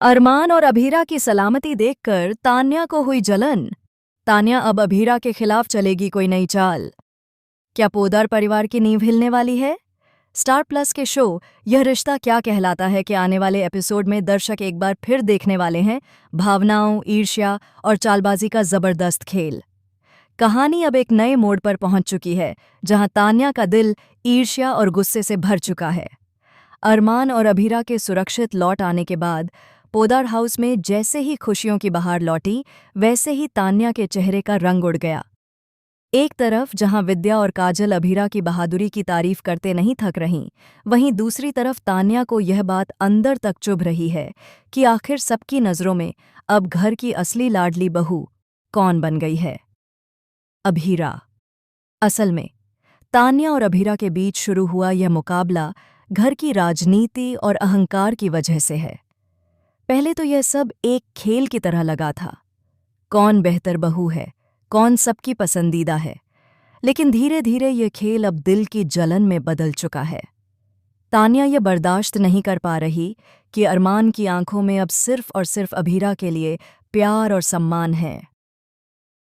अरमान और अभीरा की सलामती देखकर तान्या को हुई जलन। तान्या अब अभीरा के खिलाफ चलेगी कोई नई चाल। क्या पोद्दार परिवार की नींव हिलने वाली है? स्टार प्लस के शो यह रिश्ता क्या कहलाता है कि आने वाले एपिसोड में दर्शक एक बार फिर देखने वाले हैं भावनाओं, ईर्ष्या और चालबाजी का जबरदस्त खेल। कहानी अब एक नए मोड़ पर पहुंच चुकी है, जहां तान्या का दिल ईर्ष्या और गुस्से से भर चुका है। अरमान और अभीरा के सुरक्षित लौट आने के बाद पोद्दार हाउस में जैसे ही खुशियों की बहार लौटी, वैसे ही तान्या के चेहरे का रंग उड़ गया। एक तरफ जहां विद्या और काजल अभीरा की बहादुरी की तारीफ करते नहीं थक रहीं, वहीं दूसरी तरफ तान्या को यह बात अंदर तक चुभ रही है कि आखिर सबकी नज़रों में अब घर की असली लाडली बहू कौन बन गई है। अभीरा। असल में तान्या और अभीरा के बीच शुरू हुआ यह मुकाबला घर की राजनीति और अहंकार की वजह से है। पहले तो यह सब एक खेल की तरह लगा था, कौन बेहतर बहू है, कौन सबकी पसंदीदा है। लेकिन धीरे धीरे यह खेल अब दिल की जलन में बदल चुका है। तान्या यह बर्दाश्त नहीं कर पा रही कि अरमान की आंखों में अब सिर्फ और सिर्फ अभीरा के लिए प्यार और सम्मान है।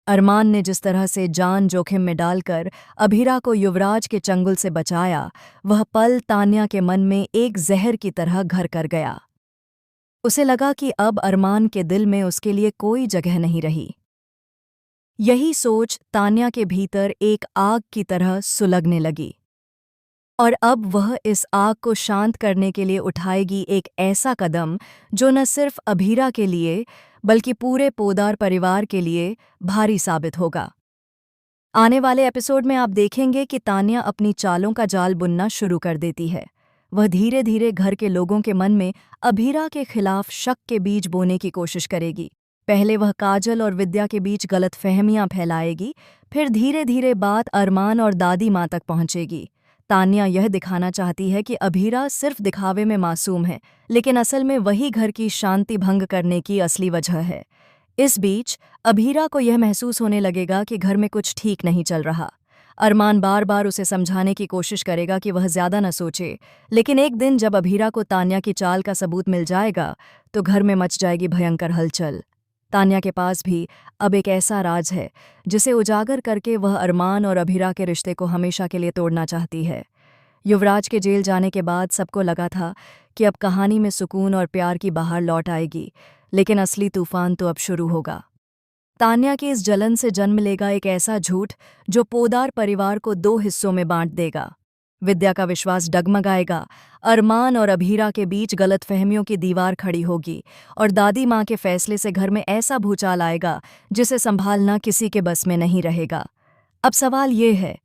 अरमान ने जिस तरह से जान जोखिम में डालकर अभीरा को युवराज के चंगुल से बचाया, वह पल तान्या के मन में एक जहर की तरह घर कर गया। उसे लगा कि अब अरमान के दिल में उसके लिए कोई जगह नहीं रही। यही सोच तान्या के भीतर एक आग की तरह सुलगने लगी, और अब वह इस आग को शांत करने के लिए उठाएगी एक ऐसा कदम जो न सिर्फ अभीरा के लिए बल्कि पूरे पोद्दार परिवार के लिए भारी साबित होगा। आने वाले एपिसोड में आप देखेंगे कि तान्या अपनी चालों का जाल बुनना शुरू कर देती है। वह धीरे धीरे घर के लोगों के मन में अभीरा के खिलाफ शक के बीज बोने की कोशिश करेगी। पहले वह काजल और विद्या के बीच गलतफहमियां फैलाएगी, फिर धीरे धीरे बात अरमान और दादी माँ तक पहुंचेगी। तान्या यह दिखाना चाहती है कि अभीरा सिर्फ दिखावे में मासूम है, लेकिन असल में वही घर की शांति भंग करने की असली वजह है। इस बीच अभीरा को यह महसूस होने लगेगा कि घर में कुछ ठीक नहीं चल रहा। अरमान बार बार उसे समझाने की कोशिश करेगा कि वह ज्यादा न सोचे, लेकिन एक दिन जब अभीरा को तान्या की चाल का सबूत मिल जाएगा तो घर में मच जाएगी भयंकर हलचल। तान्या के पास भी अब एक ऐसा राज है जिसे उजागर करके वह अरमान और अभीरा के रिश्ते को हमेशा के लिए तोड़ना चाहती है। युवराज के जेल जाने के बाद सबको लगा था कि अब कहानी में सुकून और प्यार की बहार लौट आएगी, लेकिन असली तूफान तो अब शुरू होगा। तान्या की इस जलन से जन्म लेगा एक ऐसा झूठ जो पोद्दार परिवार को दो हिस्सों में बांट देगा। विद्या का विश्वास डगमगाएगा, अरमान और अभीरा के बीच गलतफहमियों की दीवार खड़ी होगी, और दादी माँ के फैसले से घर में ऐसा भूचाल आएगा जिसे संभालना किसी के बस में नहीं रहेगा। अब सवाल ये है,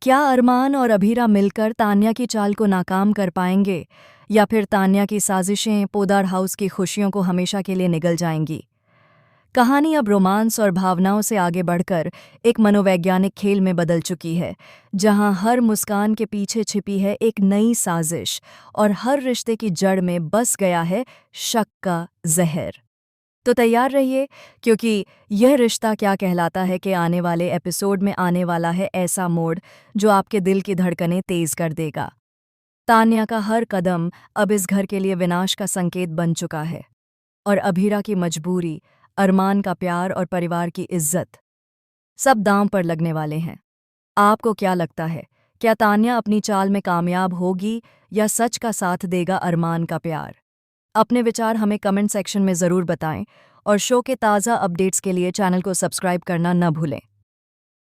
क्या अरमान और अभीरा मिलकर तान्या की चाल को नाकाम कर पाएंगे, या फिर तान्या की साजिशें पोद्दार हाउस की खुशियों को हमेशा के लिए निगल जाएंगी? कहानी अब रोमांस और भावनाओं से आगे बढ़कर एक मनोवैज्ञानिक खेल में बदल चुकी है, जहां हर मुस्कान के पीछे छिपी है एक नई साजिश और हर रिश्ते की जड़ में बस गया है शक का जहर। तो तैयार रहिए, क्योंकि यह रिश्ता क्या कहलाता है कि आने वाले एपिसोड में आने वाला है ऐसा मोड़ जो आपके दिल की धड़कनें तेज कर देगा। तान्या का हर कदम अब इस घर के लिए विनाश का संकेत बन चुका है, और अभीरा की मजबूरी, अरमान का प्यार और परिवार की इज्जत सब दांव पर लगने वाले हैं। आपको क्या लगता है, क्या तान्या अपनी चाल में कामयाब होगी या सच का साथ देगा अरमान का प्यार? अपने विचार हमें कमेंट सेक्शन में ज़रूर बताएं, और शो के ताज़ा अपडेट्स के लिए चैनल को सब्सक्राइब करना न भूलें।